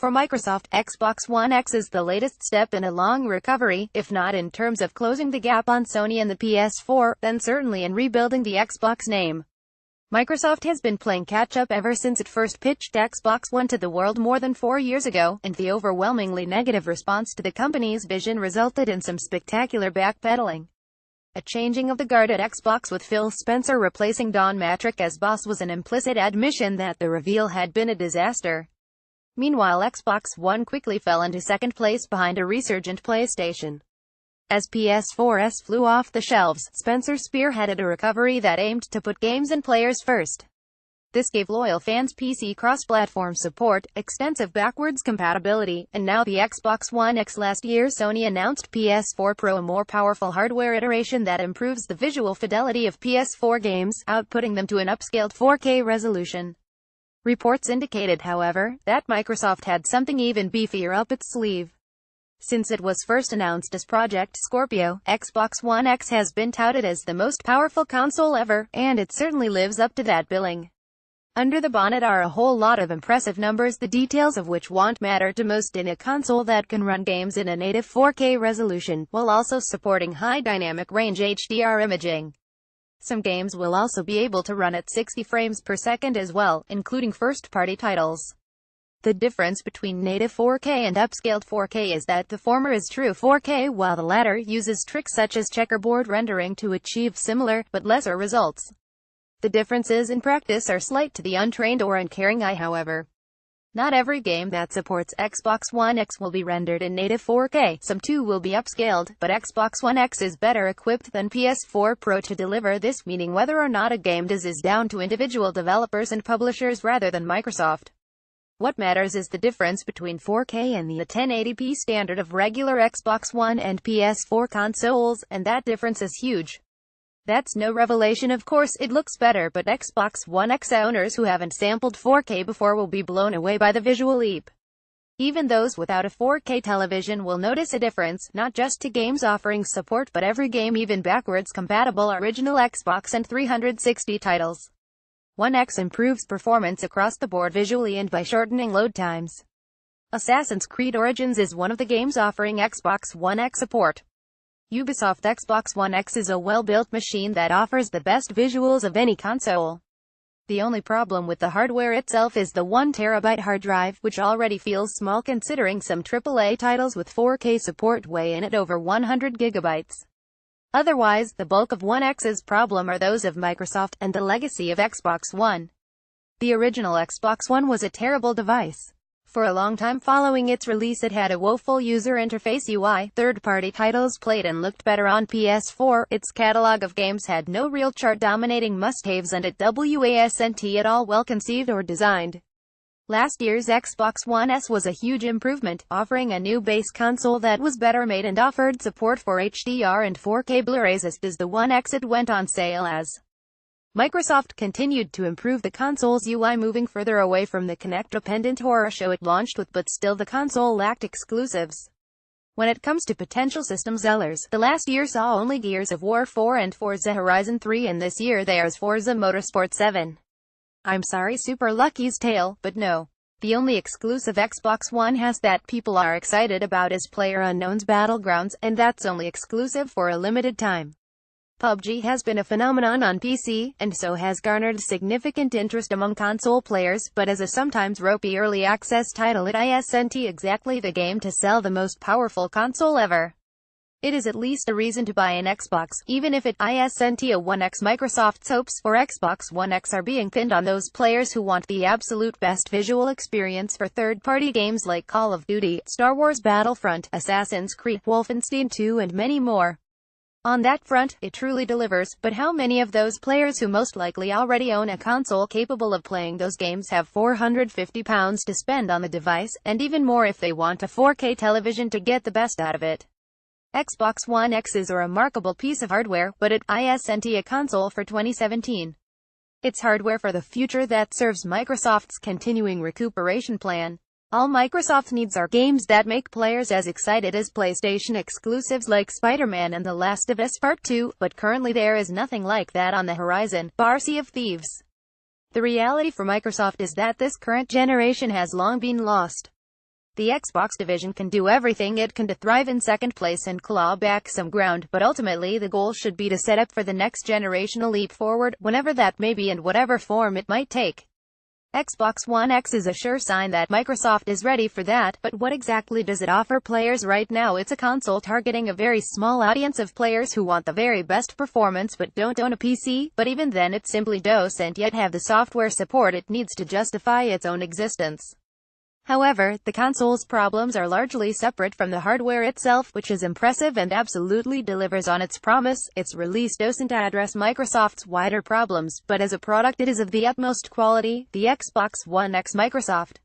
For Microsoft, Xbox One X is the latest step in a long recovery, if not in terms of closing the gap on Sony and the PS4, then certainly in rebuilding the Xbox name. Microsoft has been playing catch-up ever since it first pitched Xbox One to the world more than 4 years ago, and the overwhelmingly negative response to the company's vision resulted in some spectacular backpedaling. A changing of the guard at Xbox with Phil Spencer replacing Don Mattrick as boss was an implicit admission that the reveal had been a disaster. Meanwhile, Xbox One quickly fell into second place behind a resurgent PlayStation. As PS4s flew off the shelves, Spencer spearheaded a recovery that aimed to put games and players first. This gave loyal fans PC cross-platform support, extensive backwards compatibility, and now the Xbox One X. Last year Sony announced PS4 Pro, a more powerful hardware iteration that improves the visual fidelity of PS4 games, outputting them to an upscaled 4K resolution. Reports indicated, however, that Microsoft had something even beefier up its sleeve. Since it was first announced as Project Scorpio, Xbox One X has been touted as the most powerful console ever, and it certainly lives up to that billing. Under the bonnet are a whole lot of impressive numbers, the details of which won't matter to most in a console that can run games in a native 4K resolution, while also supporting high dynamic range HDR imaging. Some games will also be able to run at 60 frames per second as well, including first-party titles. The difference between native 4K and upscaled 4K is that the former is true 4K while the latter uses tricks such as checkerboard rendering to achieve similar, but lesser results. The differences in practice are slight to the untrained or uncaring eye, however. Not every game that supports Xbox One X will be rendered in native 4K, some too will be upscaled, but Xbox One X is better equipped than PS4 Pro to deliver this, meaning whether or not a game does is down to individual developers and publishers rather than Microsoft. What matters is the difference between 4K and the 1080p standard of regular Xbox One and PS4 consoles, and that difference is huge. That's no revelation, of course. It looks better, but Xbox One X owners who haven't sampled 4K before will be blown away by the visual leap. Even those without a 4K television will notice a difference, not just to games offering support but every game, even backwards compatible original Xbox and 360 titles. One X improves performance across the board visually and by shortening load times. Assassin's Creed Origins is one of the games offering Xbox One X support. Ubisoft Xbox One X is a well-built machine that offers the best visuals of any console. The only problem with the hardware itself is the 1TB hard drive, which already feels small considering some AAA titles with 4K support weigh in at over 100 GB. Otherwise, the bulk of One X's problem are those of Microsoft, and the legacy of Xbox One. The original Xbox One was a terrible device. For a long time following its release it had a woeful user interface UI, third-party titles played and looked better on PS4, its catalog of games had no real chart-dominating must-haves, and it wasn't at all well-conceived or designed. Last year's Xbox One S was a huge improvement, offering a new base console that was better made and offered support for HDR and 4K Blu-rays as does the One X it went on sale as. Microsoft continued to improve the console's UI, moving further away from the Kinect-dependent horror show it launched with, but still the console lacked exclusives. When it comes to potential system sellers, the last year saw only Gears of War 4 and Forza Horizon 3, and this year there's Forza Motorsport 7. I'm sorry, Super Lucky's Tale, but no. The only exclusive Xbox One has that people are excited about is PlayerUnknown's Battlegrounds, and that's only exclusive for a limited time. PUBG has been a phenomenon on PC, and so has garnered significant interest among console players, but as a sometimes ropey early access title it isn't exactly the game to sell the most powerful console ever. It is at least a reason to buy an Xbox, even if it isn't a One X. Microsoft's hopes for Xbox One X are being pinned on those players who want the absolute best visual experience for third-party games like Call of Duty, Star Wars Battlefront, Assassin's Creed, Wolfenstein 2 and many more. On that front, it truly delivers, but how many of those players who most likely already own a console capable of playing those games have £450 to spend on the device, and even more if they want a 4K television to get the best out of it? Xbox One X is a remarkable piece of hardware, but it isn't a console for 2017. It's hardware for the future that serves Microsoft's continuing recuperation plan. All Microsoft needs are games that make players as excited as PlayStation exclusives like Spider-Man and The Last of Us Part 2, but currently there is nothing like that on the horizon, bar Sea of Thieves. The reality for Microsoft is that this current generation has long been lost. The Xbox division can do everything it can to thrive in second place and claw back some ground, but ultimately the goal should be to set up for the next generational leap forward, whenever that may be and whatever form it might take. Xbox One X is a sure sign that Microsoft is ready for that, but what exactly does it offer players right now? It's a console targeting a very small audience of players who want the very best performance but don't own a PC, but even then it simply doesn't yet have the software support it needs to justify its own existence. However, the console's problems are largely separate from the hardware itself, which is impressive and absolutely delivers on its promise. Its release doesn't address Microsoft's wider problems, but as a product it is of the utmost quality. The Xbox One X. Microsoft